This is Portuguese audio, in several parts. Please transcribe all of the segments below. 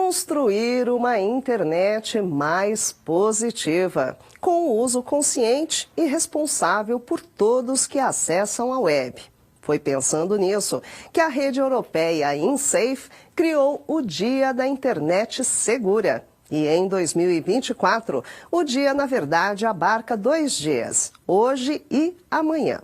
construir uma internet mais positiva, com o uso consciente e responsável por todos que acessam a web. Foi pensando nisso que a rede europeia InSafe criou o Dia da Internet Segura. E em 2024, o dia, na verdade, abarca 2 dias, hoje e amanhã.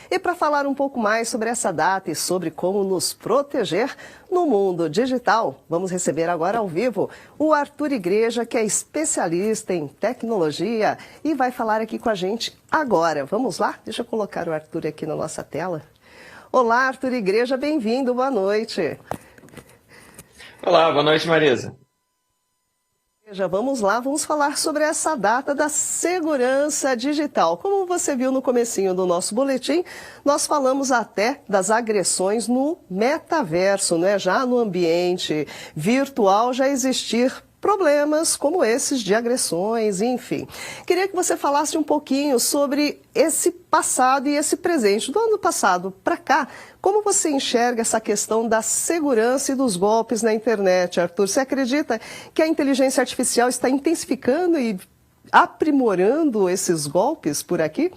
E para falar um pouco mais sobre essa data e sobre como nos proteger no mundo digital, vamos receber agora ao vivo o Arthur Igreja, que é especialista em tecnologia e vai falar aqui com a gente agora. Vamos lá? Deixa eu colocar o Arthur aqui na nossa tela. Olá, Arthur Igreja, bem-vindo, boa noite. Olá, boa noite, Marisa. Já vamos lá, vamos falar sobre essa data da segurança digital. Como você viu no comecinho do nosso boletim, nós falamos até das agressões no metaverso, né? Já no ambiente virtual já existir problemas como esses de agressões, enfim. Queria que você falasse um pouquinho sobre esse passado e esse presente. Do ano passado para cá, como você enxerga essa questão da segurança e dos golpes na internet, Arthur? Você acredita que a inteligência artificial está intensificando e aprimorando esses golpes por aqui?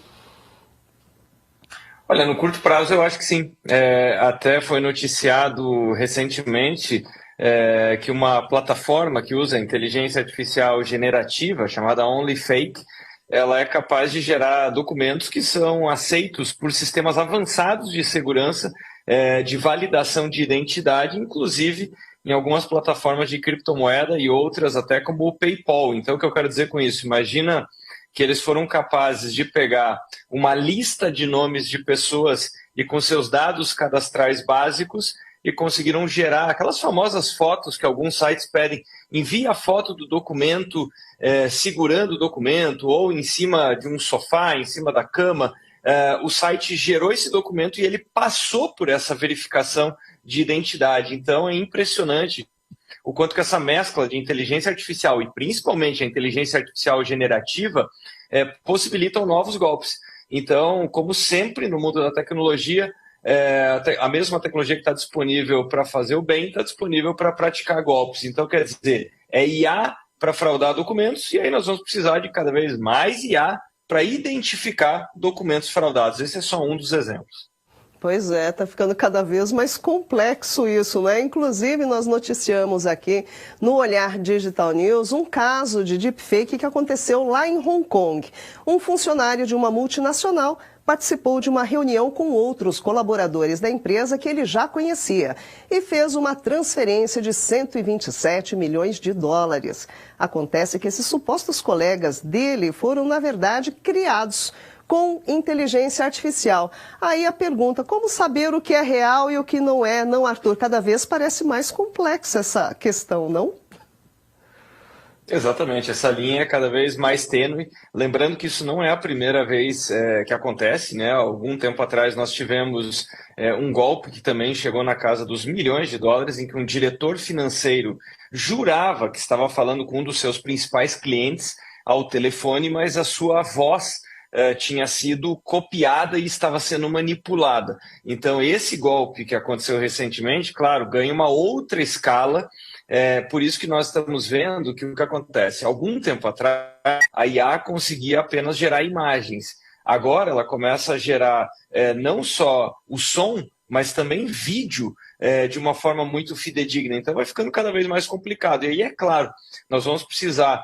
Olha, no curto prazo eu acho que sim. Até foi noticiado recentemente que uma plataforma que usa inteligência artificial generativa, chamada OnlyFake, ela é capaz de gerar documentos que são aceitos por sistemas avançados de segurança, de validação de identidade, inclusive em algumas plataformas de criptomoeda e outras até como o PayPal. Então, o que eu quero dizer com isso? Imagina que eles foram capazes de pegar uma lista de nomes de pessoas e com seus dados cadastrais básicos e conseguiram gerar aquelas famosas fotos que alguns sites pedem. Envia a foto do documento segurando o documento ou em cima de um sofá, em cima da cama. O site gerou esse documento e ele passou por essa verificação de identidade. Então é impressionante o quanto que essa mescla de inteligência artificial e principalmente a inteligência artificial generativa possibilitam novos golpes. Então, como sempre no mundo da tecnologia, a mesma tecnologia que está disponível para fazer o bem está disponível para praticar golpes. Então, quer dizer, é IA para fraudar documentos e aí nós vamos precisar de cada vez mais IA para identificar documentos fraudados. Esse é só um dos exemplos. Pois é, está ficando cada vez mais complexo isso, né? Inclusive, nós noticiamos aqui no Olhar Digital News um caso de deepfake que aconteceu lá em Hong Kong. Um funcionário de uma multinacional participou de uma reunião com outros colaboradores da empresa que ele já conhecia e fez uma transferência de 127 milhões de dólares. Acontece que esses supostos colegas dele foram, na verdade, criados com inteligência artificial. Aí a pergunta, como saber o que é real e o que não é? Não, Arthur, cada vez parece mais complexa essa questão, não? Exatamente, essa linha é cada vez mais tênue. Lembrando que isso não é a primeira vez que acontece, né? Algum tempo atrás nós tivemos um golpe que também chegou na casa dos milhões de dólares, em que um diretor financeiro jurava que estava falando com um dos seus principais clientes ao telefone, mas a sua voz tinha sido copiada e estava sendo manipulada. Então, esse golpe que aconteceu recentemente, claro, ganha uma outra escala. Por isso que nós estamos vendo que o que acontece. Algum tempo atrás, a IA conseguia apenas gerar imagens. Agora ela começa a gerar não só o som, mas também vídeo de uma forma muito fidedigna. Então vai ficando cada vez mais complicado. E aí, é claro, nós vamos precisar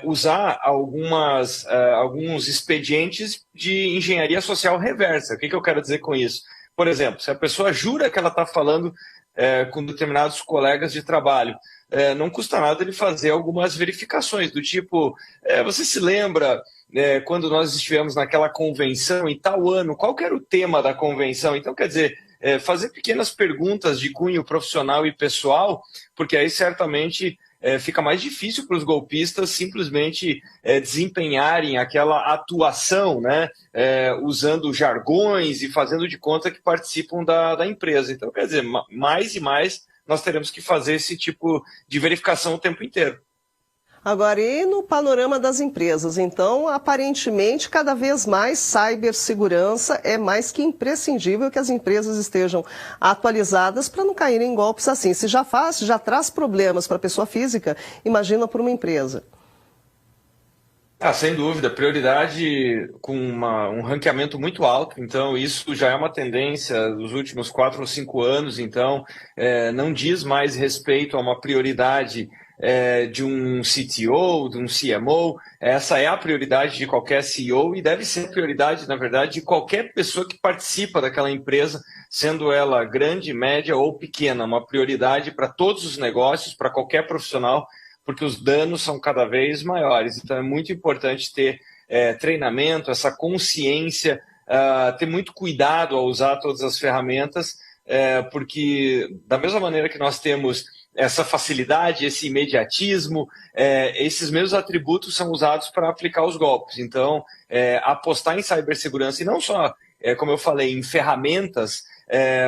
usar alguns expedientes de engenharia social reversa. O que eu quero dizer com isso? Por exemplo, se a pessoa jura que ela está falando com determinados colegas de trabalho, não custa nada ele fazer algumas verificações do tipo, você se lembra quando nós estivemos naquela convenção em tal ano, qual que era o tema da convenção? Então, quer dizer, fazer pequenas perguntas de cunho profissional e pessoal, porque aí certamente fica mais difícil para os golpistas simplesmente desempenharem aquela atuação, né, usando jargões e fazendo de conta que participam da empresa. Então, quer dizer, mais e mais nós teremos que fazer esse tipo de verificação o tempo inteiro. Agora, e no panorama das empresas? Então, aparentemente, cada vez mais cibersegurança é mais que imprescindível que as empresas estejam atualizadas para não caírem em golpes assim. Se já traz problemas para a pessoa física, imagina para uma empresa. Sem dúvida, prioridade com um ranqueamento muito alto, então isso já é uma tendência dos últimos 4 ou 5 anos, então não diz mais respeito a uma prioridade de um CTO, de um CMO, essa é a prioridade de qualquer CEO e deve ser a prioridade, na verdade, de qualquer pessoa que participa daquela empresa, sendo ela grande, média ou pequena, uma prioridade para todos os negócios, para qualquer profissional, porque os danos são cada vez maiores. Então é muito importante ter treinamento, essa consciência, ter muito cuidado ao usar todas as ferramentas, porque da mesma maneira que nós temos essa facilidade, esse imediatismo, esses mesmos atributos são usados para aplicar os golpes. Então, apostar em cibersegurança, e não só, como eu falei, em ferramentas,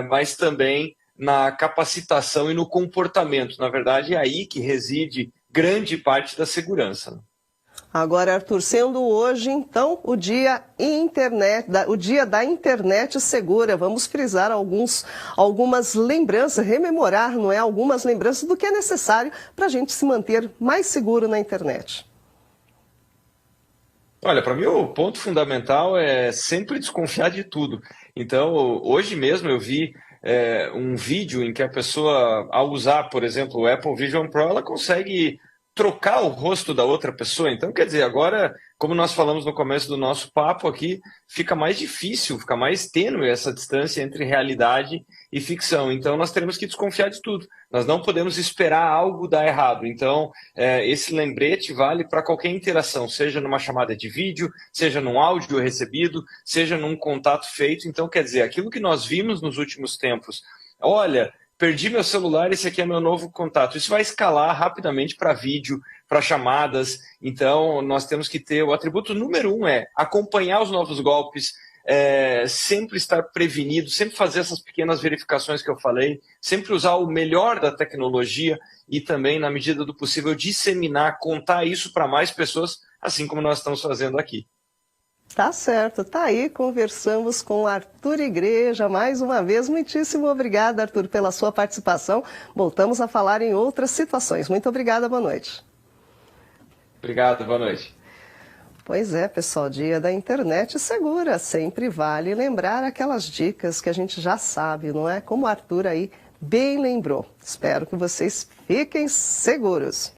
mas também na capacitação e no comportamento. Na verdade, é aí que reside grande parte da segurança. Agora, Arthur, sendo hoje, então, o dia da internet segura, vamos frisar algumas lembranças, rememorar, não é, algumas lembranças do que é necessário para a gente se manter mais seguro na internet. Olha, para mim o ponto fundamental é sempre desconfiar de tudo. Então, hoje mesmo eu vi um vídeo em que a pessoa, ao usar, por exemplo, o Apple Vision Pro, ela consegue trocar o rosto da outra pessoa. Então, quer dizer, agora, como nós falamos no começo do nosso papo aqui, fica mais difícil, fica mais tênue essa distância entre realidade e ficção. Então, nós teremos que desconfiar de tudo. Nós não podemos esperar algo dar errado. Então, esse lembrete vale para qualquer interação, seja numa chamada de vídeo, seja num áudio recebido, seja num contato feito. Então, quer dizer, aquilo que nós vimos nos últimos tempos, olha, perdi meu celular, esse aqui é meu novo contato. Isso vai escalar rapidamente para vídeo, para chamadas. Então, nós temos que ter o atributo número 1 acompanhar os novos golpes, sempre estar prevenido, sempre fazer essas pequenas verificações que eu falei, sempre usar o melhor da tecnologia e também, na medida do possível, disseminar, contar isso para mais pessoas, assim como nós estamos fazendo aqui. Tá certo, tá aí, conversamos com Arthur Igreja mais uma vez. Muitíssimo obrigada, Arthur, pela sua participação. Voltamos a falar em outras situações. Muito obrigada, boa noite. Obrigado, boa noite. Pois é, pessoal, dia da internet segura. Sempre vale lembrar aquelas dicas que a gente já sabe, não é? Como o Arthur aí bem lembrou. Espero que vocês fiquem seguros.